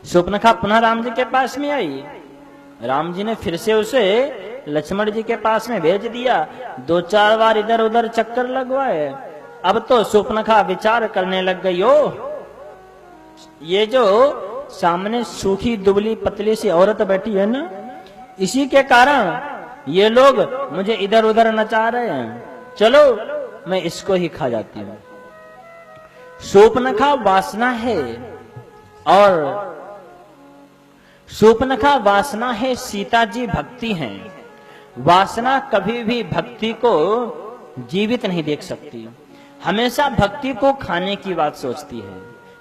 शूर्पणखा पुनः राम जी के पास में आई। राम जी ने फिर से उसे लक्ष्मण जी के पास में भेज दिया। 2-4 बार इधर उधर चक्कर लगवाए। अब तो शूर्पणखा विचार करने लग गई, ओ ये जो सामने सूखी दुबली पतली सी औरत बैठी है ना, इसी के कारण ये लोग मुझे इधर उधर नचा रहे हैं। चलो मैं इसको ही खा जाती हूं। शूर्पणखा वासना है, और शूर्पणखा वासना है, सीता जी भक्ति हैं। वासना कभी भी भक्ति को जीवित नहीं देख सकती, हमेशा भक्ति को खाने की बात सोचती है,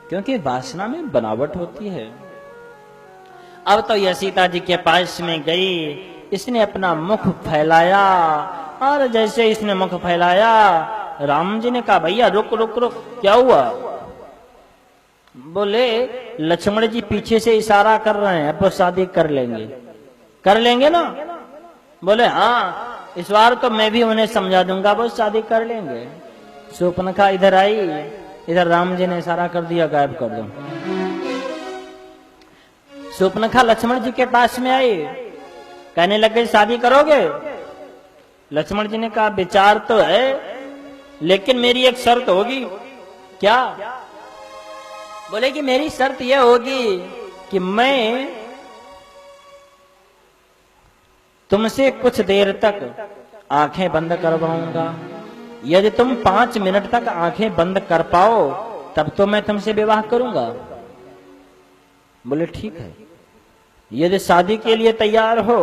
क्योंकि वासना में बनावट होती है। अब तो यह सीता जी के पास में गई, इसने अपना मुख फैलाया, और जैसे इसने मुख फैलाया, राम जी ने कहा भैया रुक रुक रुक, क्या हुआ? बोले लक्ष्मण जी पीछे से इशारा कर रहे हैं, अब वो शादी कर लेंगे ना? बोले हाँ, इस बार तो मैं भी उन्हें समझा दूंगा, वो शादी कर लेंगे। शूर्पणखा इधर आई, इधर राम जी ने इशारा कर दिया, गायब कर दो। शूर्पणखा लक्ष्मण जी के पास में आई, कहने लग गई शादी करोगे? लक्ष्मण जी ने कहा विचार तो है, लेकिन मेरी एक शर्त होगी। क्या? बोले कि मेरी शर्त यह होगी कि मैं तुमसे कुछ देर तक आंखें बंद करवाऊंगा। यदि तुम 5 मिनट तक आंखें बंद कर पाओ तब तो मैं तुमसे विवाह करूंगा। बोले ठीक है, यदि शादी के लिए तैयार हो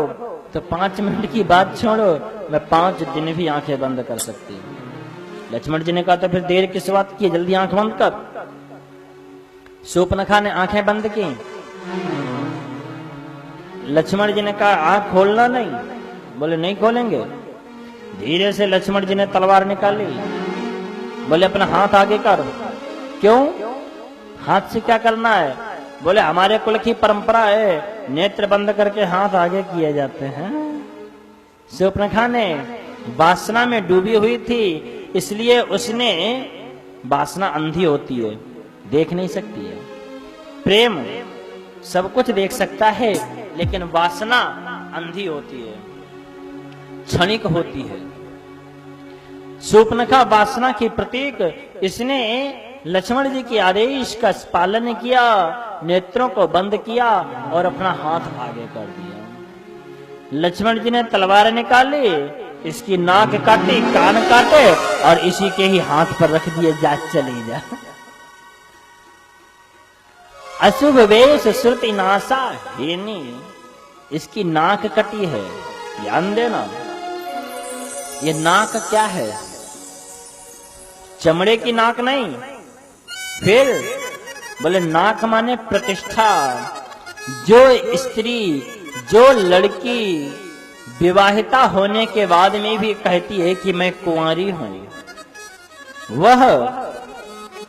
तो 5 मिनट की बात छोड़ो, मैं 5 दिन भी आंखें बंद कर सकती हूं। लक्ष्मण जी ने कहा तो फिर देर किस बात की, जल्दी आंख बंद कर। शूर्पणखा ने आंखें बंद की। लक्ष्मण जी ने कहा आंख खोलना नहीं। बोले नहीं खोलेंगे। धीरे से लक्ष्मण जी ने तलवार निकाली। बोले अपना हाथ आगे कर। क्यों? हाथ से क्या करना है? बोले हमारे कुल की परंपरा है, नेत्र बंद करके हाथ आगे किए जाते हैं। शूर्पणखा ने वासना में डूबी हुई थी, इसलिए उसने, वासना अंधी होती है, देख नहीं सकती है। प्रेम सब कुछ देख सकता है, लेकिन वासना अंधी होती है, क्षणिक होती है। शूर्पणखा वासना की प्रतीक, इसने लक्ष्मण जी के आदेश का पालन किया, नेत्रों को बंद किया और अपना हाथ आगे कर दिया। लक्ष्मण जी ने तलवार निकाली, इसकी नाक काटी, कान काटे और इसी के ही हाथ पर रख दिए, जा चली जा। अशुभ वेश श्रुति नासा हेनी, इसकी नाक कटी है। ध्यान देना, ये नाक क्या है? चमड़े की नाक नहीं। फिर बोले नाक माने प्रतिष्ठा। जो स्त्री, जो लड़की विवाहिता होने के बाद में भी कहती है कि मैं कुंवारी हूं, वह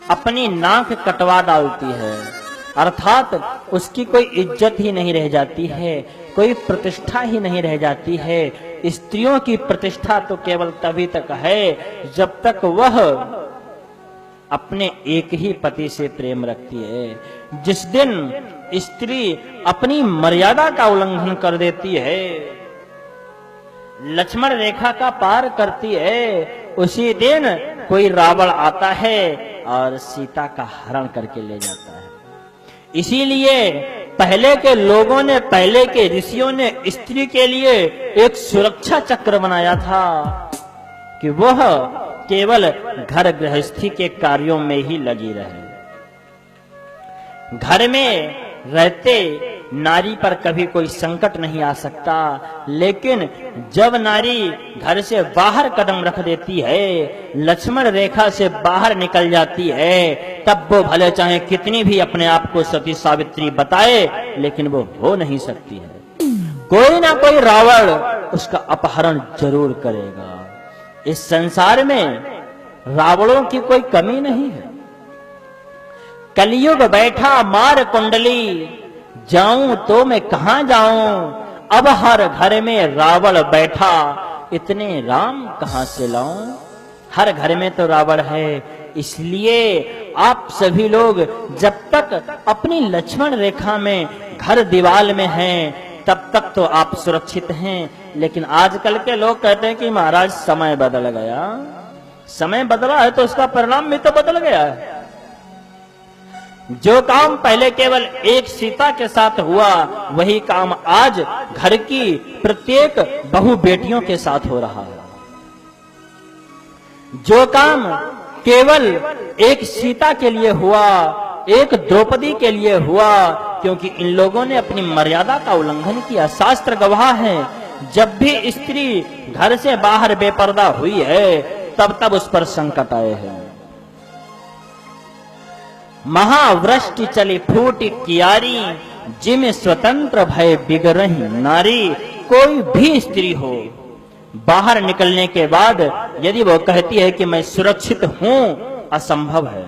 अपनी नाक कटवा डालती है, अर्थात उसकी कोई इज्जत ही नहीं रह जाती है, कोई प्रतिष्ठा ही नहीं रह जाती है। स्त्रियों की प्रतिष्ठा तो केवल तभी तक है जब तक वह अपने एक ही पति से प्रेम रखती है। जिस दिन स्त्री अपनी मर्यादा का उल्लंघन कर देती है, लक्ष्मण रेखा का पार करती है, उसी दिन कोई रावण आता है और सीता का हरण करके ले जाता है। इसीलिए पहले के लोगों ने, पहले के ऋषियों ने स्त्री के लिए एक सुरक्षा चक्र बनाया था कि वह केवल घर गृहस्थी के कार्यों में ही लगी रहे। घर में रहते नारी पर कभी कोई संकट नहीं आ सकता, लेकिन जब नारी घर से बाहर कदम रख देती है, लक्ष्मण रेखा से बाहर निकल जाती है, तब वो भले चाहे कितनी भी अपने आप को सती सावित्री बताए, लेकिन वो हो नहीं सकती है। कोई ना कोई रावण उसका अपहरण जरूर करेगा। इस संसार में रावणों की कोई कमी नहीं है। कलयुग बैठा मार कुंडली, जाऊं तो मैं कहां जाऊं, अब हर घर में रावण बैठा, इतने राम कहां से लाऊं। हर घर में तो रावण है, इसलिए आप सभी लोग जब तक अपनी लक्ष्मण रेखा में घर दीवार में हैं तब तक तो आप सुरक्षित हैं। लेकिन आजकल के लोग कहते हैं कि महाराज समय बदल गया। समय बदला है तो उसका परिणाम भी तो बदल गया है। जो काम पहले केवल एक सीता के साथ हुआ वही काम आज घर की प्रत्येक बहु बेटियों के साथ हो रहा है। जो काम केवल एक सीता के लिए हुआ, एक द्रौपदी के लिए हुआ, क्योंकि इन लोगों ने अपनी मर्यादा का उल्लंघन किया। शास्त्र गवाह है, जब भी स्त्री घर से बाहर बेपर्दा हुई है तब तब उस पर संकट आए हैं। महावृष्टि चली फूटी कियारी, जिम स्वतंत्र भय बिगरही नारी। कोई भी स्त्री हो, बाहर निकलने के बाद यदि वो कहती है कि मैं सुरक्षित हूं, असंभव है।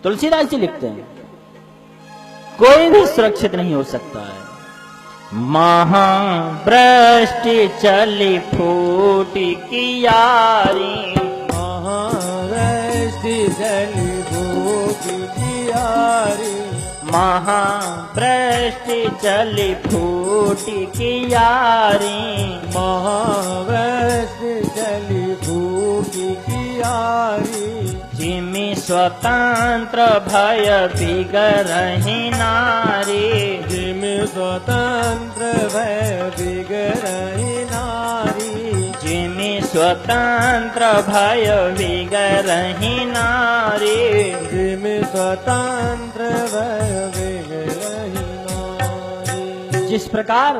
तुलसीदास जी लिखते हैं कोई भी सुरक्षित नहीं हो सकता है। महावृष्टि चली फूटी कियारी, महावृष्टि चली फूटी कियारी, महावृष्टि चली फूटी कियारी। महावृष्टि चली फूटी कियारी, जिमि स्वतंत्र भय बिगरहि नारी। जिमि स्वतंत्र भय बिगरहि नारी, जिमि स्वतंत्र भय बिगरहि नारी। जिमि स्वतंत्र भय बिगरहि नारी। जिस प्रकार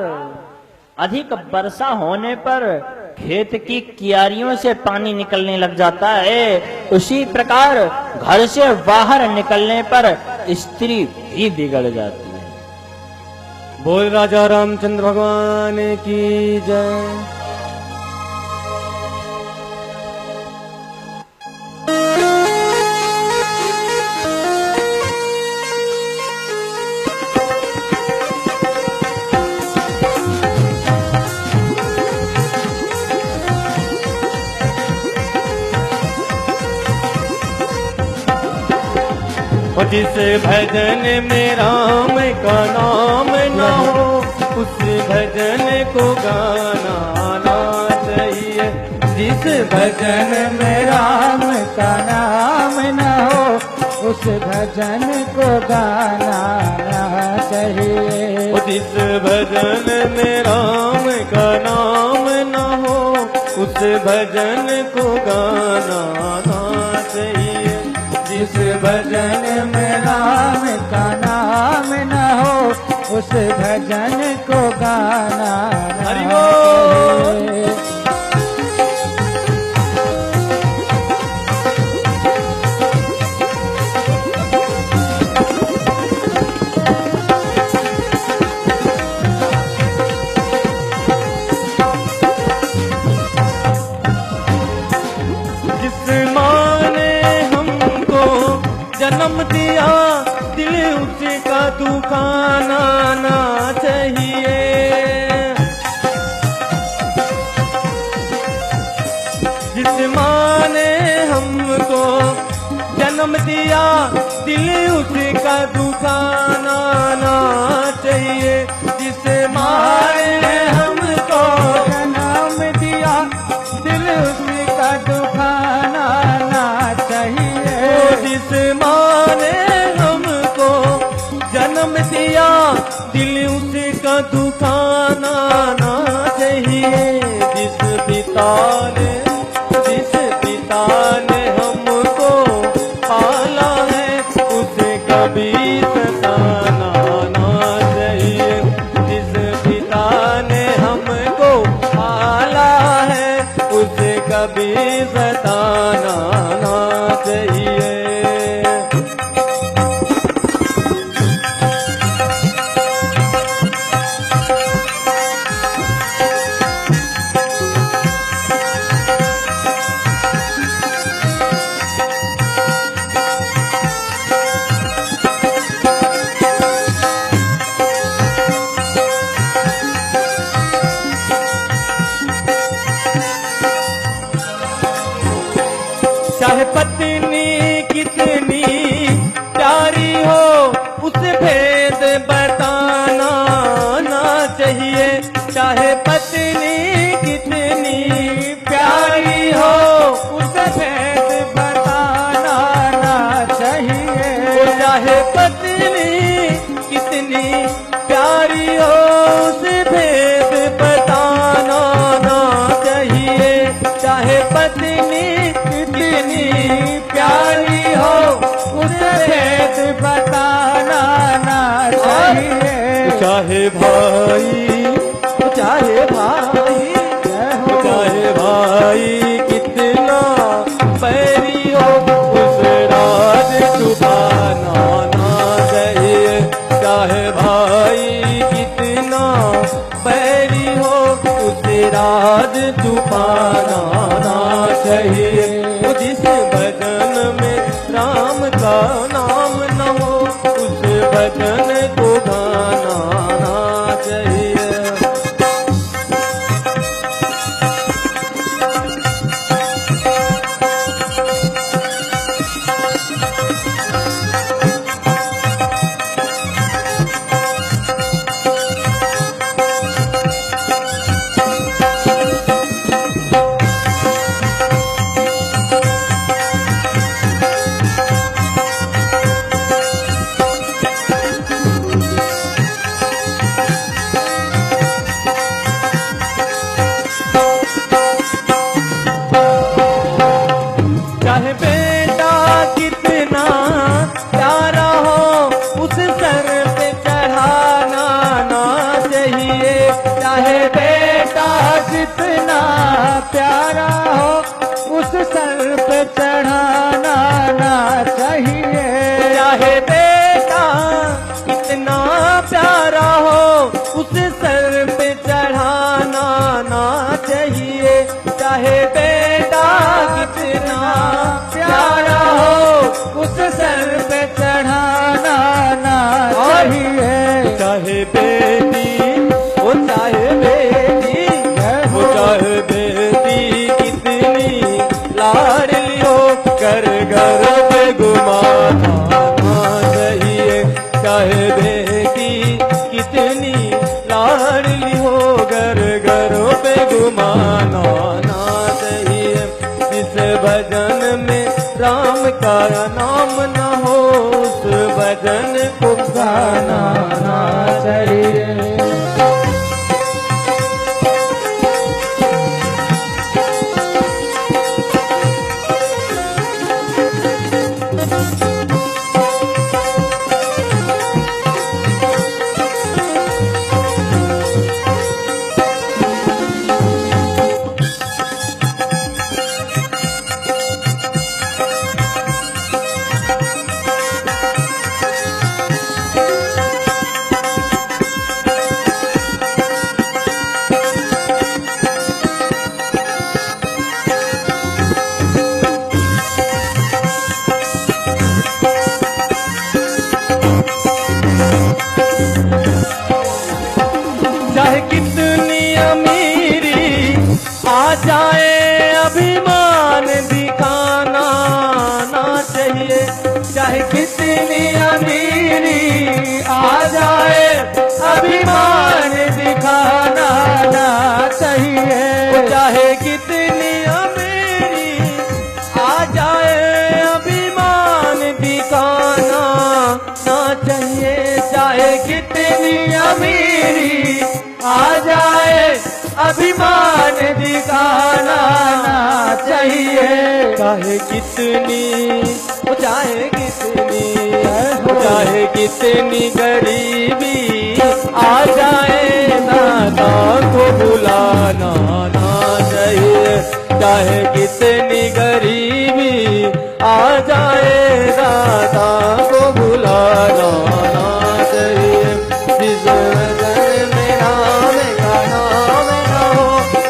अधिक वर्षा होने पर खेत की कियारियों से पानी निकलने लग जाता है, उसी प्रकार घर से बाहर निकलने पर स्त्री भी बिगड़ जाती है। बोल राजा रामचंद्र भगवान की जय। जिस भजन में राम का नाम न हो, उस भजन को गाना आना चाहिए। जिस भजन में राम का नाम न हो, उस भजन को गाना आना चाहिए। जिस भजन में राम का नाम न हो, उस भजन को गाना आना चाहिए। जिस भजन में राम का नाम न हो, उस भजन को गाना हरि बोल। जन्म दिया दिल उसका दुखाना ना चाहिए। जिस माँ ने हमको जन्म दिया दिल उसका दुखाना ना चाहिए। जिस माँ ने हमको जन्म दिया दिल उसका दुखाना ना चाहिए। जिस माँ ने हमको जन्म दिया दिल उसका दुखाना ना चाहिए। जिस पिता ने हमको पाला है उसे कभी सताना ना चाहिए। जिस पिता ने हमको पाला है उसे कभी सताना ना चाहिए। भाई, चाहे भाई, चाहे भाई कितना बैरी हो, उस राज छुपाना ना चाहिए। चाहे भाई कितना बैरी हो, उस राज छुपाना ना चाहिए। जिस भजन में राम का नाम न हो, उस भजन को गाना ना चाहिए। चाहे बेटा कितना प्यारा हो, उस सर पे चढ़ाना ना चाहिए। चाहे बेटा कितना प्यारा हो, उस सर पे चढ़ाना ना चाहिए। चाहे बेटा कितना प्यारा हो, उस सर पे चढ़ाना ना चाहिए। चाहे बेटा कितना प्यारा हो, उस सर पे चढ़ाना ना चाहिए। चाहे बेटी वो चाहे बेटी, वो चाहे बेटी कितनी लाडली हो, कर घर पे घुमाना ना चाहिए। चाहे बेटी कितनी लाडली हो, घर घरों पे घुमाना ना चाहिए। जिस भजन में राम का नाम न हो, उस भजन को गाना ना चाहिए। चाहे कितनी अमीरी आ जाए, अभिमान दिखाना ना चाहिए। चाहे कितनी अमीरी आ जाए, अभिमान दिखाना ना चाहिए। चाहे कितनी अमीरी आ जाए, अभिमान दिखाना ना चाहिए। चाहे कितनी अमीरी आ जाए, अभिमान दिखाना ना चाहिए। चाहे कितनी, चाहे कितनी, चाहे कितनी गरीबी आ जाए, दादा को बुलाना ना चाहिए। चाहे कितनी गरीबी आ जाए, दादा को बुलाना ना चाहिए। जिस भजन में राम का नाम न हो,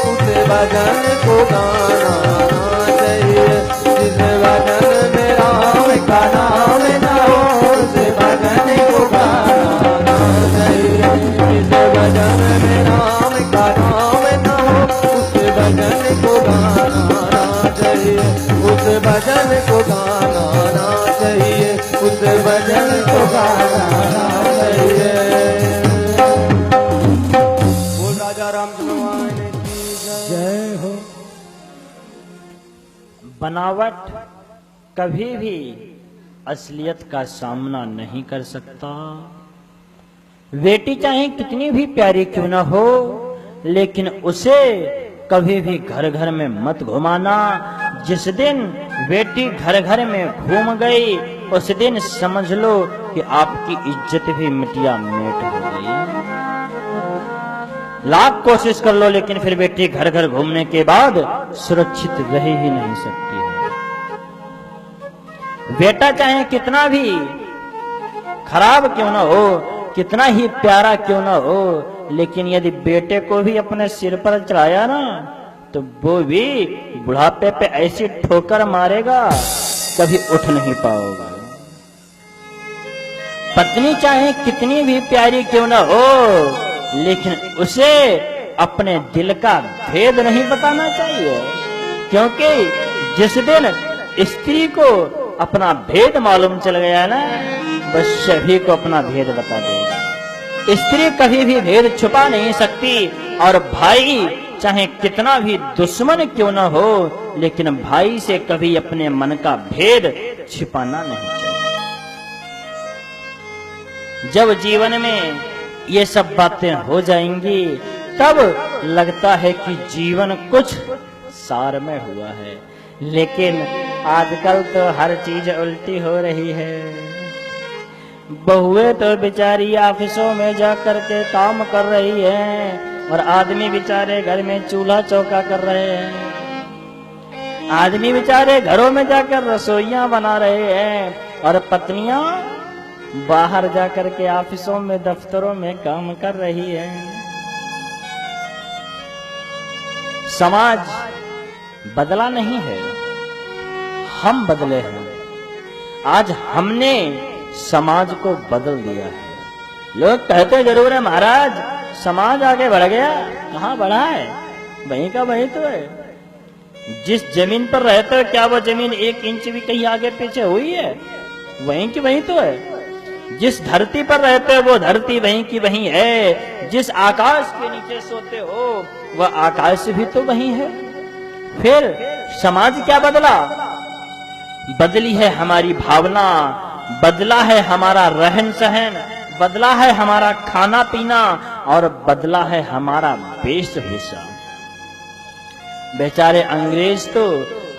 उस भजन को गाना ना चाहिए। जिस भजन में राम का नाम न हो, उस भजन को गाना ना चाहिए। जिस भजन में राम का नाम न हो, उस भजन को गाना ना चाहिए। उस भजन को गाना ना चाहिए। उस भजन को गाना ना चाहिए। बोल राजा रामचंद्र भगवान की जय हो। बनावट कभी भी असलियत का सामना नहीं कर सकता। बेटी चाहे कितनी भी प्यारी क्यों न हो, लेकिन उसे कभी भी घर घर में मत घुमाना। जिस दिन बेटी घर घर में घूम गई, उस दिन समझ लो कि आपकी इज्जत भी मिटिया मेट हो गई। लाख कोशिश कर लो, लेकिन फिर बेटी घर घर घूमने के बाद सुरक्षित रह ही नहीं सकती है। बेटा चाहे कितना भी खराब क्यों ना हो, कितना ही प्यारा क्यों ना हो, लेकिन यदि बेटे को भी अपने सिर पर चढ़ाया ना, तो वो भी बुढ़ापे पे ऐसी ठोकर मारेगा, कभी उठ नहीं पाओगा। पत्नी चाहे कितनी भी प्यारी क्यों ना हो, लेकिन उसे अपने दिल का भेद नहीं बताना चाहिए, क्योंकि जिस दिन स्त्री को अपना भेद मालूम चल गया ना, बस सभी को अपना भेद बता देगा। स्त्री कभी भी भेद छुपा नहीं सकती, और भाई चाहे कितना भी दुश्मन क्यों ना हो, लेकिन भाई से कभी अपने मन का भेद छिपाना नहीं चाहिए। जब जीवन में ये सब बातें हो जाएंगी, तब लगता है कि जीवन कुछ सार में हुआ है, लेकिन आजकल तो हर चीज उल्टी हो रही है। बहुएं तो बेचारी ऑफिसों में जा करके काम कर रही हैं, और आदमी बेचारे घर में चूल्हा चौका कर रहे हैं। आदमी बेचारे घरों में जाकर रसोइयां बना रहे हैं, और पत्नियां बाहर जाकर के ऑफिसों में दफ्तरों में काम कर रही है। समाज बदला नहीं है, हम बदले हैं। आज हमने समाज को बदल दिया है। लोग कहते जरूर है महाराज समाज आगे बढ़ गया, कहाँ बढ़ा है, वहीं का वहीं तो है। जिस जमीन पर रहते हो, क्या वो जमीन 1 इंच भी कहीं आगे पीछे हुई है? वहीं की वहीं तो है। जिस धरती पर रहते हो, वो धरती वहीं की वहीं है। जिस आकाश के नीचे सोते हो, वह आकाश भी तो वहीं है। फिर समाज क्या बदला? बदली है हमारी भावना, बदला है हमारा रहन सहन, बदला है हमारा खाना पीना, और बदला है हमारा वेशभूषा। बेचारे अंग्रेज तो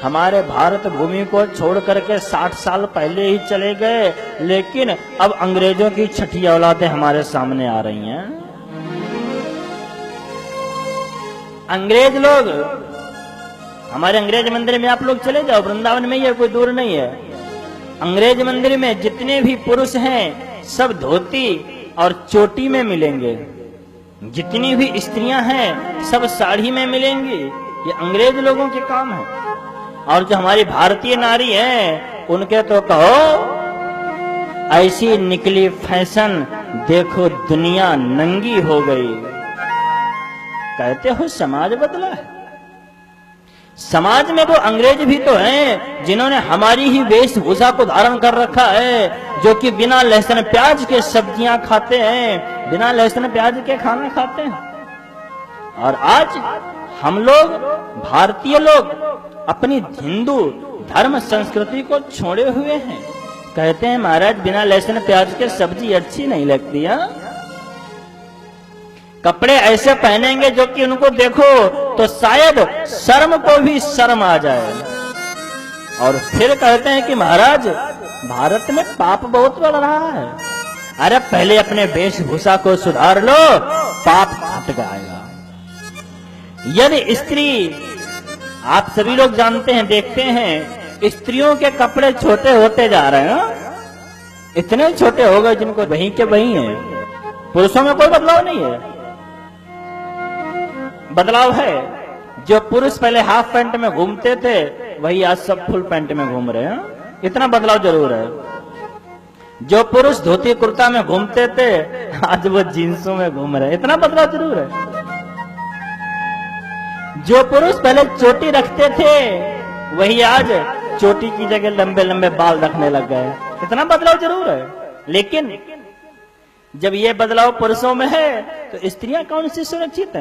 हमारे भारत भूमि को छोड़ करके 60 साल पहले ही चले गए, लेकिन अब अंग्रेजों की छठी औलादें हमारे सामने आ रही हैं। अंग्रेज लोग, हमारे अंग्रेज मंदिर में आप लोग चले जाओ, वृंदावन में ही है, कोई दूर नहीं है। अंग्रेज मंदिर में जितने भी पुरुष हैं सब धोती और चोटी में मिलेंगे, जितनी भी स्त्रियां हैं सब साड़ी में मिलेंगी। ये अंग्रेज लोगों के काम है। और जो हमारी भारतीय नारी है, उनके तो कहो ऐसी निकली फैशन, देखो दुनिया नंगी हो गई। कहते हो समाज बदला है। समाज में वो अंग्रेज भी तो हैं जिन्होंने हमारी ही वेशभूषा को धारण कर रखा है, जो कि बिना लहसुन प्याज के सब्जियां खाते हैं, बिना लहसुन प्याज के खाना खाते हैं। और आज हम लोग भारतीय लोग अपनी हिंदू धर्म संस्कृति को छोड़े हुए हैं। कहते हैं महाराज बिना लहसुन प्याज के सब्जी अच्छी नहीं लगती है। कपड़े ऐसे पहनेंगे जो कि उनको देखो तो शायद शर्म को भी शर्म आ जाए। और फिर कहते हैं कि महाराज भारत में पाप बहुत बढ़ रहा है। अरे पहले अपने वेशभूषा को सुधार लो, पाप हट जाएगा। यदि स्त्री, आप सभी लोग जानते हैं, देखते हैं, स्त्रियों के कपड़े छोटे होते जा रहे हैं, इतने छोटे हो गए जिनको वहीं के वहीं है। पुरुषों में कोई बदलाव नहीं है। बदलाव है, जो पुरुष पहले हाफ पैंट में घूमते थे वही आज सब फुल पैंट में घूम रहे हैं, इतना बदलाव जरूर है। जो पुरुष धोती कुर्ता में घूमते थे आज वो जींसों में घूम रहे हैं, इतना बदलाव जरूर है। जो पुरुष पहले चोटी रखते थे वही आज चोटी की जगह लंबे लंबे बाल रखने लग गए, इतना बदलाव जरूर है। लेकिन जब ये बदलाव पुरुषों में है तो स्त्रियां कौन सी सुरक्षित है?